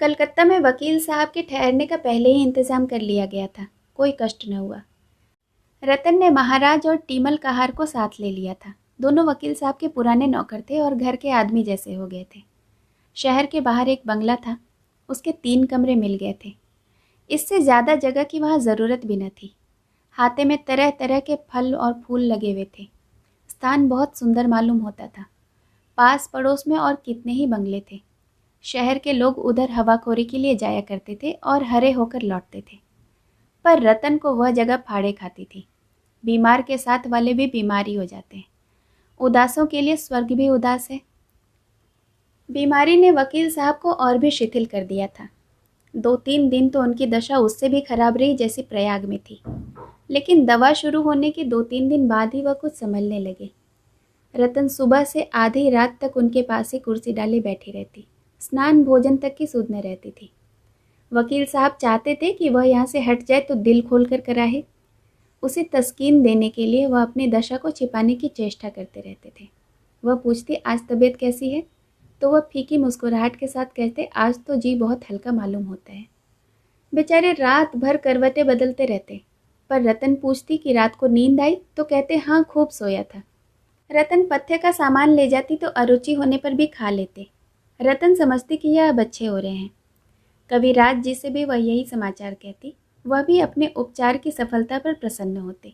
कलकत्ता में वकील साहब के ठहरने का पहले ही इंतजाम कर लिया गया था, कोई कष्ट न हुआ। रतन ने महाराज और टीमल कहार को साथ ले लिया था। दोनों वकील साहब के पुराने नौकर थे और घर के आदमी जैसे हो गए थे। शहर के बाहर एक बंगला था, उसके 3 कमरे मिल गए थे। इससे ज़्यादा जगह की वहाँ ज़रूरत भी न थी। हाथे में तरह तरह के फल और फूल लगे हुए थे। स्थान बहुत सुंदर मालूम होता था। पास पड़ोस में और कितने ही बंगले थे। शहर के लोग उधर हवाखोरी के लिए जाया करते थे और हरे होकर लौटते थे, पर रतन को वह जगह फाड़े खाती थी। बीमार के साथ वाले भी बीमारी हो जाते हैं। उदासों के लिए स्वर्ग भी उदास है। बीमारी ने वकील साहब को और भी शिथिल कर दिया था। 2-3 दिन तो उनकी दशा उससे भी खराब रही जैसी प्रयाग में थी, लेकिन दवा शुरू होने के 2-3 दिन बाद ही वह कुछ संभलने लगे। रतन सुबह से आधी रात तक उनके पास ही कुर्सी डाले बैठी रहती। स्नान भोजन तक की सुध न रहती थी। वकील साहब चाहते थे कि वह यहाँ से हट जाए तो दिल खोलकर कराहे। उसे तस्कीन देने के लिए वह अपनी दशा को छिपाने की चेष्टा करते रहते थे। वह पूछती, आज तबीयत कैसी है? तो वह फीकी मुस्कुराहट के साथ कहते, आज तो जी बहुत हल्का मालूम होता है। बेचारे रात भर करवटें बदलते रहते। पर रतन पूछती कि रात को नींद आई? तो कहते, हाँ खूब सोया था। रतन पथ्य का सामान ले जाती तो अरुचि होने पर भी खा लेते। रतन समझती कि यह अब अच्छे हो रहे हैं। कविराज जी से भी वह यही समाचार कहती। वह भी अपने उपचार की सफलता पर प्रसन्न होते।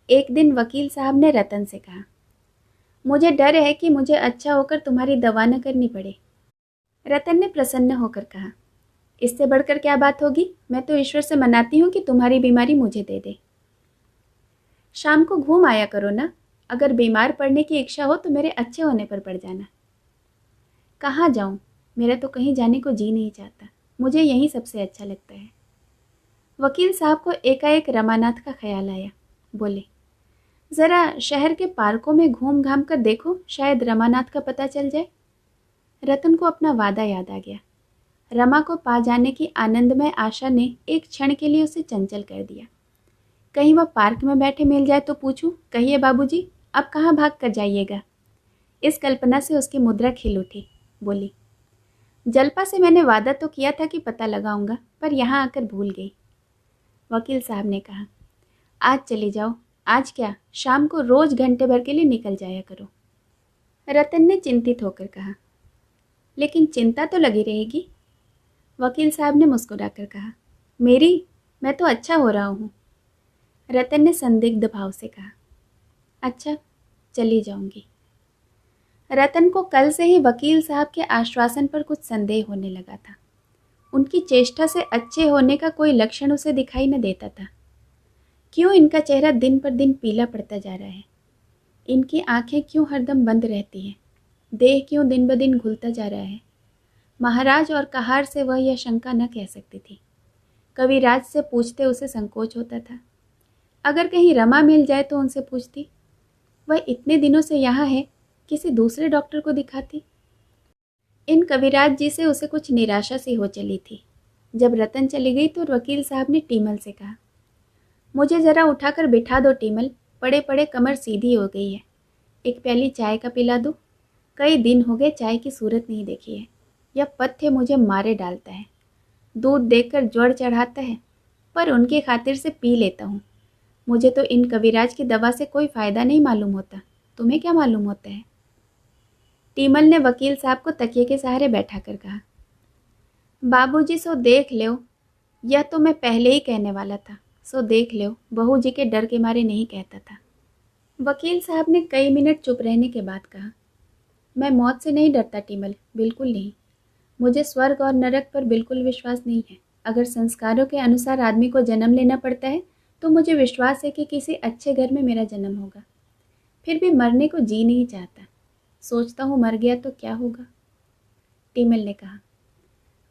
एक दिन वकील साहब ने रतन से कहा, मुझे डर है कि मुझे अच्छा होकर तुम्हारी दवा न करनी पड़े। रतन ने प्रसन्न होकर कहा, इससे बढ़कर क्या बात होगी? मैं तो ईश्वर से मनाती हूँ कि तुम्हारी बीमारी मुझे दे दे। शाम को घूम आया करो ना। अगर बीमार पड़ने की इच्छा हो तो मेरे अच्छे होने पर पड़ जाना। कहाँ जाऊँ? मेरा तो कहीं जाने को जी नहीं चाहता। मुझे यहीं सबसे अच्छा लगता है। वकील साहब को एकाएक रमानाथ का ख्याल आया। बोले, ज़रा शहर के पार्कों में घूम घाम कर देखो, शायद रमानाथ का पता चल जाए। रतन को अपना वादा याद आ गया। रमा को पा जाने की आनंदमय आशा ने एक क्षण के लिए उसे चंचल कर दिया। कहीं वह पार्क में बैठे मिल जाए तो पूछूं, कहिए बाबूजी, अब कहाँ भाग कर जाइएगा? इस कल्पना से उसकी मुद्रा खिल उठी। बोली, जल्पा से मैंने वादा तो किया था कि पता लगाऊंगा, पर यहाँ आकर भूल गई। वकील साहब ने कहा, आज चली जाओ। आज क्या, शाम को रोज घंटे भर के लिए निकल जाया करो। रतन ने चिंतित होकर कहा, लेकिन चिंता तो लगी रहेगी। वकील साहब ने मुस्कुराकर कहा, मेरी? मैं तो अच्छा हो रहा हूँ। रतन ने संदिग्ध भाव से कहा, अच्छा, चली जाऊंगी। रतन को कल से ही वकील साहब के आश्वासन पर कुछ संदेह होने लगा था। उनकी चेष्टा से अच्छे होने का कोई लक्षण उसे दिखाई न देता था। क्यों इनका चेहरा दिन पर दिन पीला पड़ता जा रहा है? इनकी आंखें क्यों हरदम बंद रहती हैं? देह क्यों दिन ब दिन घुलता जा रहा है? महाराज और कहार से वह यह शंका न कह सकती थी। कविराज से पूछते उसे संकोच होता था। अगर कहीं रमा मिल जाए तो उनसे पूछती। वह इतने दिनों से यहाँ है, किसी दूसरे डॉक्टर को दिखाती। इन कविराज जी से उसे कुछ निराशा सी हो चली थी। जब रतन चली गई तो वकील साहब ने टीमल से कहा, मुझे ज़रा उठाकर बिठा दो टीमल, पड़े पड़े कमर सीधी हो गई है। एक प्याली चाय का पिला दो। कई दिन हो गए चाय की सूरत नहीं देखी है। यह पथ्य मुझे मारे डालता है। दूध देकर ज्वर चढ़ाता है, पर उनकी खातिर से पी लेता हूँ। मुझे तो इन कविराज की दवा से कोई फ़ायदा नहीं मालूम होता। तुम्हें क्या मालूम होता है? टीमल ने वकील साहब को तकिए के सहारे बैठा कर कहा, बाबूजी सो देख लो। यह तो मैं पहले ही कहने वाला था। सो देख लो, बहू जी के डर के मारे नहीं कहता था। वकील साहब ने कई मिनट चुप रहने के बाद कहा, मैं मौत से नहीं डरता टीमल, बिल्कुल नहीं। मुझे स्वर्ग और नरक पर बिल्कुल विश्वास नहीं है। अगर संस्कारों के अनुसार आदमी को जन्म लेना पड़ता है तो मुझे विश्वास है कि किसी अच्छे घर में मेरा जन्म होगा। फिर भी मरने को जी नहीं चाहता। सोचता हूँ मर गया तो क्या होगा। टीमल ने कहा,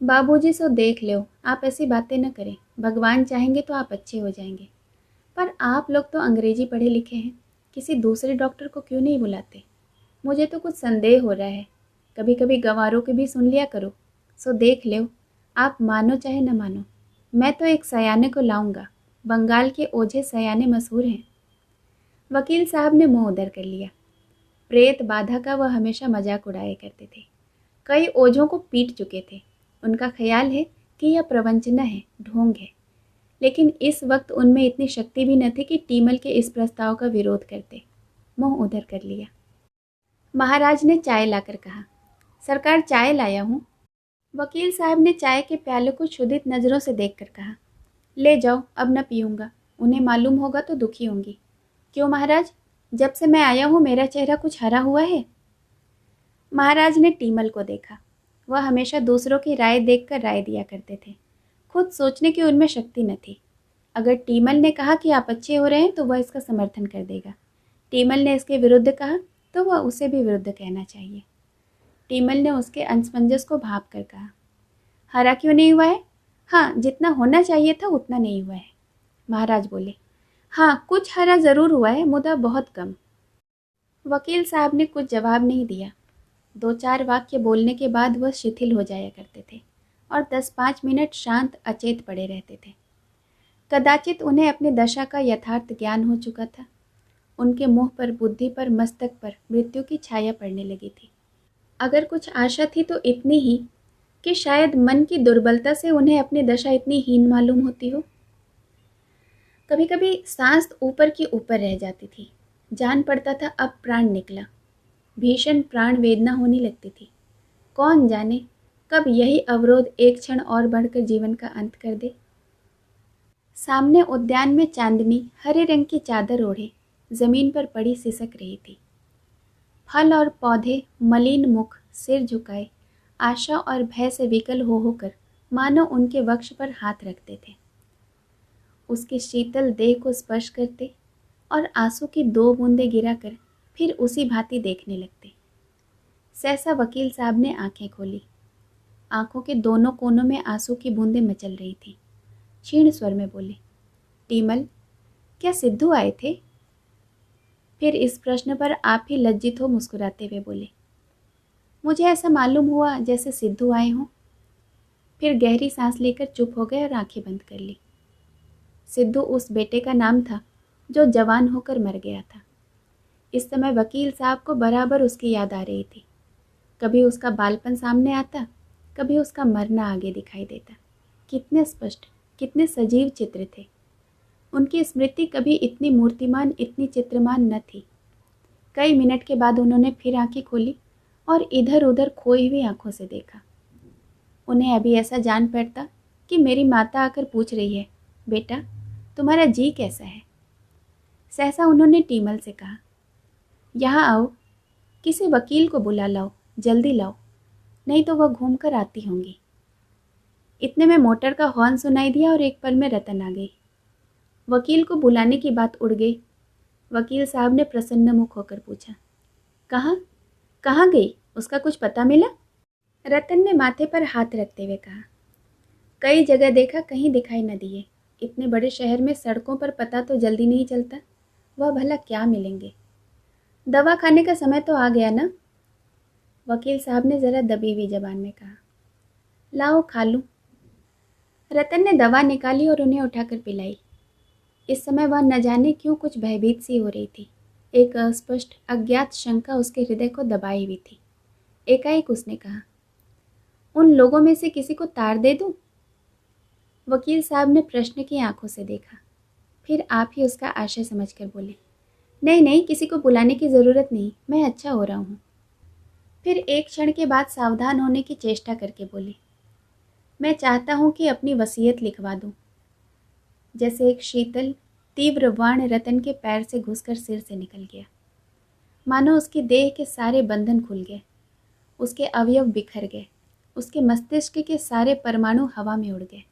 बाबूजी सो देख लो, आप ऐसी बातें न करें। भगवान चाहेंगे तो आप अच्छे हो जाएंगे। पर आप लोग तो अंग्रेजी पढ़े लिखे हैं, किसी दूसरे डॉक्टर को क्यों नहीं बुलाते? मुझे तो कुछ संदेह हो रहा है। कभी कभी गंवारों के भी सुन लिया करो। सो देख लो, आप मानो चाहे न मानो। मैं तो एक सयाने को लाऊंगा। बंगाल के ओझे सयाने मशहूर हैं। वकील साहब ने मुंह उधर कर लिया। प्रेत बाधा का वह हमेशा मजाक उड़ाया करते थे। कई ओझों को पीट चुके थे। उनका ख्याल है कि यह प्रवंचना है, ढोंग है। लेकिन इस वक्त उनमें इतनी शक्ति भी न थी कि टीमल के इस प्रस्ताव का विरोध करते। मुंह उधर कर लिया। महाराज ने चाय लाकर कहा, सरकार चाय लाया हूँ। वकील साहब ने चाय के प्याले को क्षुधित नज़रों से देखकर कहा, ले जाओ, अब न पीऊँगा। उन्हें मालूम होगा तो दुखी होंगी। क्यों महाराज, जब से मैं आया हूँ मेरा चेहरा कुछ हरा हुआ है? महाराज ने टीमल को देखा। वह हमेशा दूसरों की राय देखकर राय दिया करते थे। खुद सोचने की उनमें शक्ति न थी। अगर टीमल ने कहा कि आप अच्छे हो रहे हैं तो वह इसका समर्थन कर देगा। टीमल ने इसके विरुद्ध कहा तो वह उसे भी विरुद्ध कहना चाहिए। टीमल ने उसके असमंजस को भाप कर कहा, हरा क्यों नहीं हुआ है? हाँ, जितना होना चाहिए था उतना नहीं हुआ है। महाराज बोले, हाँ, कुछ हरा ज़रूर हुआ है, मुदा बहुत कम। वकील साहब ने कुछ जवाब नहीं दिया। 2-4 वाक्य बोलने के बाद वह शिथिल हो जाया करते थे और 10-5 मिनट शांत अचेत पड़े रहते थे। कदाचित उन्हें अपनी दशा का यथार्थ ज्ञान हो चुका था। उनके मुंह पर, बुद्धि पर, मस्तक पर मृत्यु की छाया पड़ने लगी थी। अगर कुछ आशा थी तो इतनी ही कि शायद मन की दुर्बलता से उन्हें अपनी दशा इतनी हीन मालूम होती हो। कभी कभी सांस ऊपर की ऊपर रह जाती थी। जान पड़ता था अब प्राण निकला। भीषण प्राण वेदना होने लगती थी। कौन जाने कब यही अवरोध एक क्षण और बढ़कर जीवन का अंत कर दे। सामने उद्यान में चांदनी हरे रंग की चादर ओढ़े जमीन पर पड़ी सिसक रही थी। फल और पौधे मलिन मुख सिर झुकाए आशा और भय से विकल हो होकर मानो उनके वक्ष पर हाथ रखते थे। उसके शीतल देह को स्पर्श करते और आंसू की 2 बूंदें गिराकर फिर उसी भांति देखने लगते। सहसा वकील साहब ने आंखें खोली। आंखों के दोनों कोनों में आंसू की बूंदें मचल रही थीं। क्षीण स्वर में बोले, टीमल, क्या सिद्धू आए थे? फिर इस प्रश्न पर आप ही लज्जित हो मुस्कुराते हुए बोले, मुझे ऐसा मालूम हुआ जैसे सिद्धू आए हों। फिर गहरी सांस लेकर चुप हो गए और आंखें बंद कर ली। सिद्धू उस बेटे का नाम था जो जवान होकर मर गया था। इस समय वकील साहब को बराबर उसकी याद आ रही थी। कभी उसका बालपन सामने आता, कभी उसका मरना आगे दिखाई देता। कितने स्पष्ट, कितने सजीव चित्र थे। उनकी स्मृति कभी इतनी मूर्तिमान, इतनी चित्रमान न थी। कई मिनट के बाद उन्होंने फिर आंखें खोली और इधर उधर खोई हुई आंखों से देखा। उन्हें अभी ऐसा जान पड़ता कि मेरी माता आकर पूछ रही है, बेटा तुम्हारा जी कैसा है? सहसा उन्होंने टीमल से कहा, यहाँ आओ, किसी वकील को बुला लाओ, जल्दी लाओ, नहीं तो वह घूम कर आती होंगी। इतने में मोटर का हॉर्न सुनाई दिया और एक पल में रतन आ गई। वकील को बुलाने की बात उड़ गई। वकील साहब ने प्रसन्न मुख होकर पूछा, कहाँ कहाँ गई? उसका कुछ पता मिला? रतन ने माथे पर हाथ रखते हुए कहा। कई जगह देखा, कहीं दिखाई न दिए। इतने बड़े शहर में सड़कों पर पता तो जल्दी नहीं चलता। वह भला क्या मिलेंगे। दवा खाने का समय तो आ गया ना, वकील साहब ने ज़रा दबी हुई जबान में कहा। लाओ खा लूँ। रतन ने दवा निकाली और उन्हें उठाकर पिलाई। इस समय वह न जाने क्यों कुछ भयभीत सी हो रही थी। एक अस्पष्ट अज्ञात शंका उसके हृदय को दबाई हुई थी। एकाएक उसने कहा, उन लोगों में से किसी को तार दे दूं? वकील साहब ने प्रश्न की आंखों से देखा, फिर आप ही उसका आशय समझकर बोले, नहीं नहीं, किसी को बुलाने की ज़रूरत नहीं, मैं अच्छा हो रहा हूँ। फिर एक क्षण के बाद सावधान होने की चेष्टा करके बोले, मैं चाहता हूँ कि अपनी वसीयत लिखवा दूँ। जैसे एक शीतल तीव्र बाण रतन के पैर से घुसकर सिर से निकल गया। मानो उसकी देह के सारे बंधन खुल गए, उसके अवयव बिखर गए, उसके मस्तिष्क के सारे परमाणु हवा में उड़ गए।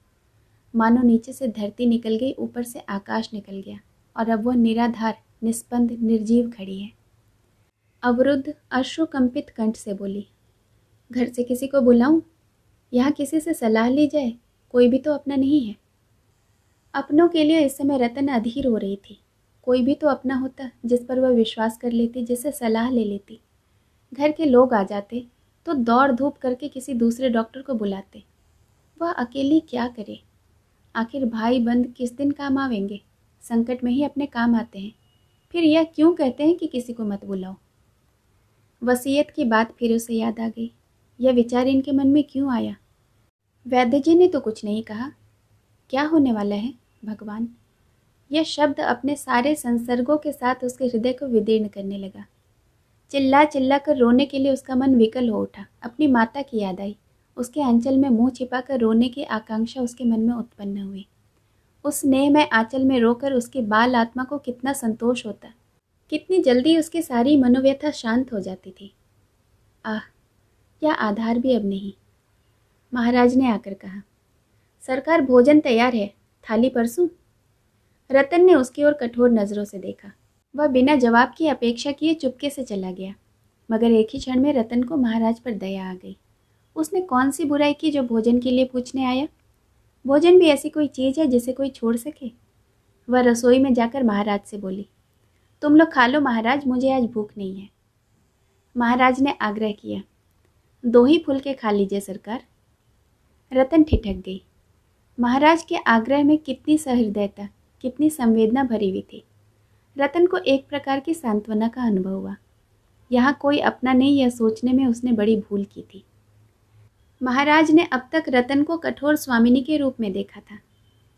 मानो नीचे से धरती निकल गई, ऊपर से आकाश निकल गया, और अब वह निराधार, निस्पंद, निर्जीव खड़ी है। अवरुद्ध अश्रुकंपित कंठ से बोली, घर से किसी को बुलाऊं? यहाँ किसी से सलाह ली जाए? कोई भी तो अपना नहीं है। अपनों के लिए इस समय रतन अधीर हो रही थी। कोई भी तो अपना होता जिस पर वह विश्वास कर लेती, जिससे सलाह ले लेती। घर के लोग आ जाते तो दौड़ धूप करके किसी दूसरे डॉक्टर को बुलाते। वह अकेली क्या करे? आखिर भाई बंद किस दिन काम आवेंगे? संकट में ही अपने काम आते हैं। फिर यह क्यों कहते हैं कि किसी को मत बुलाओ? वसीयत की बात फिर उसे याद आ गई। यह विचार इनके मन में क्यों आया? वैद्य जी ने तो कुछ नहीं कहा। क्या होने वाला है भगवान? यह शब्द अपने सारे संसर्गों के साथ उसके हृदय को विदीर्ण करने लगा। चिल्ला चिल्ला कर रोने के लिए उसका मन विकल हो उठा। अपनी माता की याद आई। उसके आंचल में मुंह छिपाकर रोने की आकांक्षा उसके मन में उत्पन्न हुई। उस स्नेह में आंचल में रोकर उसकी बाल आत्मा को कितना संतोष होता, कितनी जल्दी उसकी सारी मनोव्यथा शांत हो जाती थी। आह, यह आधार भी अब नहीं। महाराज ने आकर कहा, सरकार भोजन तैयार है, थाली परसूं? रतन ने उसकी ओर कठोर नजरों से देखा। वह बिना जवाब की अपेक्षा किए चुपके से चला गया, मगर एक ही क्षण में रतन को महाराज पर दया आ गई। उसने कौन सी बुराई की जो भोजन के लिए पूछने आया? भोजन भी ऐसी कोई चीज़ है जिसे कोई छोड़ सके? वह रसोई में जाकर महाराज से बोली, तुम लोग खा लो महाराज, मुझे आज भूख नहीं है। महाराज ने आग्रह किया, 2 ही फुलके खा लीजिए सरकार। रतन ठिठक गई। महाराज के आग्रह में कितनी सहृदयता, कितनी संवेदना भरी हुई थी। रतन को एक प्रकार की सांत्वना का अनुभव हुआ। यहाँ कोई अपना नहीं, यह सोचने में उसने बड़ी भूल की थी। महाराज ने अब तक रतन को कठोर स्वामिनी के रूप में देखा था।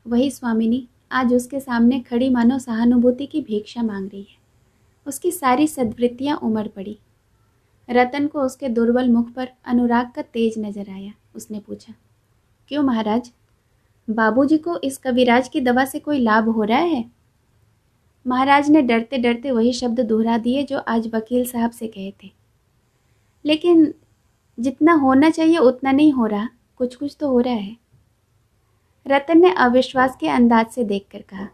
वही स्वामिनी आज उसके सामने खड़ी मानो सहानुभूति की भिक्षा मांग रही है। उसकी सारी सद्वृत्तियाँ उमड़ पड़ी। रतन को उसके दुर्बल मुख पर अनुराग का तेज नजर आया। उसने पूछा, क्यों महाराज, बाबूजी को इस कविराज की दवा से कोई लाभ हो रहा है? महाराज ने डरते डरते वही शब्द दोहरा दिए जो आज वकील साहब से कहे थे। लेकिन जितना होना चाहिए उतना नहीं हो रहा, कुछ कुछ तो हो रहा है। रतन ने अविश्वास के अंदाज से देखकर कहा,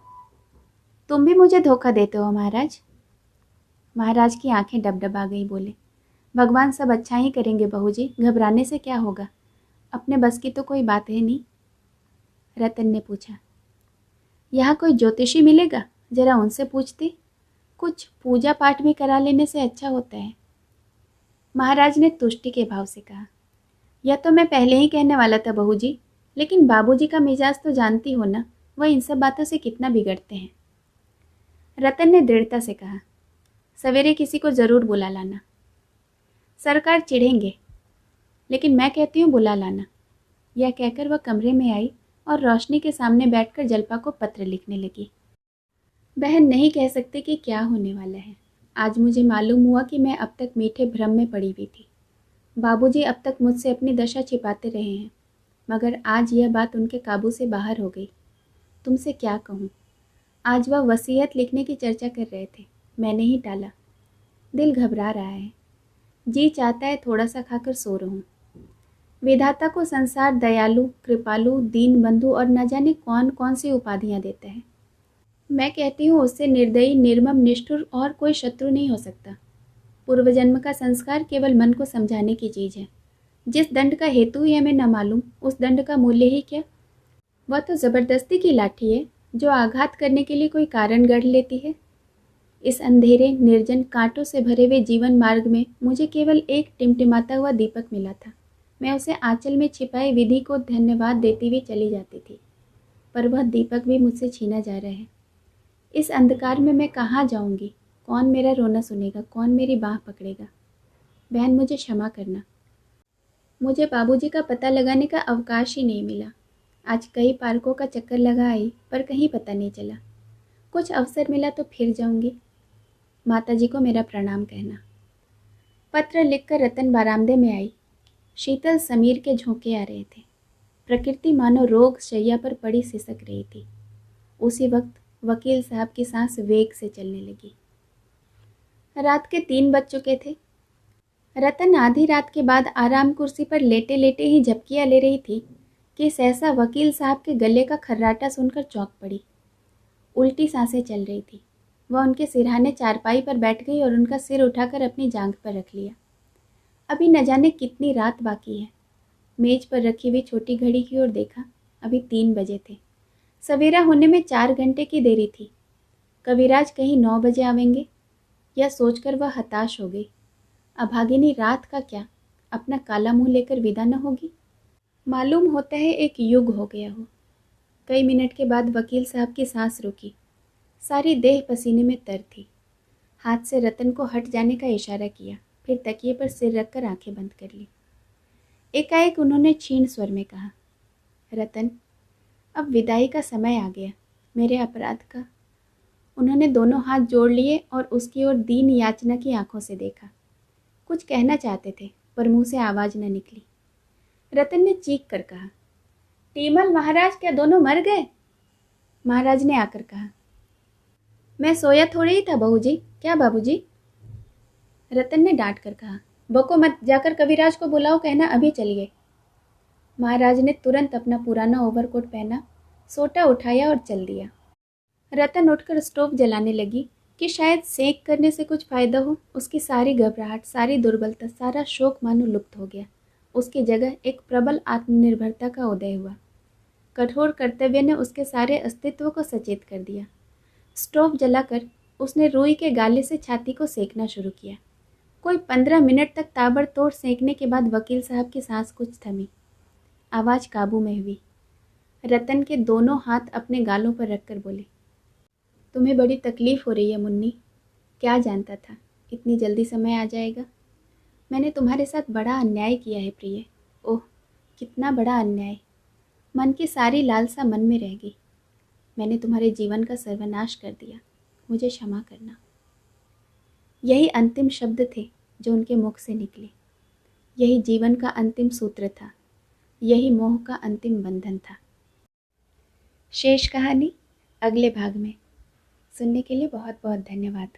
तुम भी मुझे धोखा देते हो महाराज? महाराज की आंखें डबडबा गई। बोले, भगवान सब अच्छा ही करेंगे बहू जी, घबराने से क्या होगा, अपने बस की तो कोई बात है नहीं। रतन ने पूछा, यहाँ कोई ज्योतिषी मिलेगा? जरा उनसे पूछती, कुछ पूजा पाठ भी करा लेने से अच्छा होता है। महाराज ने तुष्टि के भाव से कहा, यह तो मैं पहले ही कहने वाला था बहू जी, लेकिन बाबूजी का मिजाज तो जानती हो ना, वह इन सब बातों से कितना बिगड़ते हैं। रतन ने दृढ़ता से कहा, सवेरे किसी को ज़रूर बुला लाना। सरकार चिढ़ेंगे, लेकिन मैं कहती हूँ बुला लाना। यह कहकर वह कमरे में आई और रोशनी के सामने बैठकर जल्पा को पत्र लिखने लगी। बहन, नहीं कह सकते कि क्या होने वाला है। आज मुझे मालूम हुआ कि मैं अब तक मीठे भ्रम में पड़ी हुई थी। बाबूजी अब तक मुझसे अपनी दशा छिपाते रहे हैं, मगर आज यह बात उनके काबू से बाहर हो गई। तुमसे क्या कहूँ, आज वह वसीयत लिखने की चर्चा कर रहे थे, मैंने ही टाला। दिल घबरा रहा है, जी चाहता है थोड़ा सा खाकर सो रहूं। विधाता को संसार दयालु, कृपालु, दीन बंधु और न जाने कौन कौन सी उपाधियां देता है। मैं कहती हूँ उससे निर्दयी, निर्मम, निष्ठुर और कोई शत्रु नहीं हो सकता। पूर्व जन्म का संस्कार केवल मन को समझाने की चीज़ है। जिस दंड का हेतु ही हमें न मालूम, उस दंड का मूल्य ही क्या। वह तो ज़बरदस्ती की लाठी है जो आघात करने के लिए कोई कारण गढ़ लेती है। इस अंधेरे, निर्जन, कांटों से भरे हुए जीवन मार्ग में मुझे केवल एक टिमटिमाता हुआ दीपक मिला था। मैं उसे आंचल में छिपाए विधि को धन्यवाद देती हुई चली जाती थी, पर वह दीपक भी मुझसे छीना जा रहा है। इस अंधकार में मैं कहाँ जाऊंगी? कौन मेरा रोना सुनेगा? कौन मेरी बाह पकड़ेगा? बहन, मुझे क्षमा करना। मुझे बाबूजी का पता लगाने का अवकाश ही नहीं मिला। आज कई पार्कों का चक्कर लगा आई, पर कहीं पता नहीं चला। कुछ अवसर मिला तो फिर जाऊंगी। माताजी को मेरा प्रणाम कहना। पत्र लिखकर रतन बरामदे में आई। शीतल समीर के झोंके आ रहे थे। प्रकृति मानो रोग शैया पर पड़ी सिसक रही थी। उसी वक्त वकील साहब की सांस वेग से चलने लगी। रात के 3 बज चुके थे। रतन आधी रात के बाद आराम कुर्सी पर लेटे लेटे ही झपकियां ले रही थी कि सहसा वकील साहब के गले का खर्राटा सुनकर चौंक पड़ी। उल्टी सांसें चल रही थी। वह उनके सिरहाने चारपाई पर बैठ गई और उनका सिर उठाकर अपनी जांघ पर रख लिया। अभी न जाने कितनी रात बाकी है। मेज पर रखी हुई छोटी घड़ी की ओर देखा। अभी 3 बजे थे। सवेरा होने में 4 घंटे की देरी थी। कविराज कहीं 9 बजे आवेंगे, यह सोचकर वह हताश हो गई। अभागिनी रात का क्या, अपना काला मुंह लेकर विदा न होगी? मालूम होता है एक युग हो गया हो। कई मिनट के बाद वकील साहब की सांस रुकी। सारी देह पसीने में तर थी। हाथ से रतन को हट जाने का इशारा किया, फिर तकिए पर सिर रखकर आंखें बंद कर ली। एकाएक उन्होंने क्षीण स्वर में कहा, रतन, अब विदाई का समय आ गया। मेरे अपराध का। उन्होंने दोनों हाथ जोड़ लिए और उसकी ओर दीन याचना की आंखों से देखा। कुछ कहना चाहते थे, पर मुंह से आवाज न निकली। रतन ने चीख कर कहा, टीमल महाराज, क्या दोनों मर गए? महाराज ने आकर कहा, मैं सोया थोड़ी ही था बहूजी। क्या बाबूजी? रतन ने डांट कर कहा, बको मत, जाकर कविराज को बुलाओ, कहना अभी चलिए। महाराज ने तुरंत अपना पुराना ओवरकोट पहना, सोटा उठाया और चल दिया। रतन उठकर स्टोव जलाने लगी कि शायद सेंक करने से कुछ फायदा हो। उसकी सारी घबराहट, सारी दुर्बलता, सारा शोक मानो लुप्त हो गया। उसकी जगह एक प्रबल आत्मनिर्भरता का उदय हुआ। कठोर कर्तव्य ने उसके सारे अस्तित्व को सचेत कर दिया। स्टोव जलाकर उसने रुई के गाले से छाती को सेकना शुरू किया। कोई 15 मिनट तक ताबड़तोड़ सेंकने के बाद वकील साहब की सांस कुछ थमी। आवाज़ काबू में हुई। रतन के दोनों हाथ अपने गालों पर रखकर बोले, तुम्हें बड़ी तकलीफ हो रही है मुन्नी। क्या जानता था इतनी जल्दी समय आ जाएगा। मैंने तुम्हारे साथ बड़ा अन्याय किया है प्रिय। ओह, कितना बड़ा अन्याय। मन की सारी लालसा मन में रह गई। मैंने तुम्हारे जीवन का सर्वनाश कर दिया। मुझे क्षमा करना। यही अंतिम शब्द थे जो उनके मुख से निकले। यही जीवन का अंतिम सूत्र था। यही मोह का अंतिम बंधन था। शेष कहानी अगले भाग में। सुनने के लिए बहुत बहुत धन्यवाद।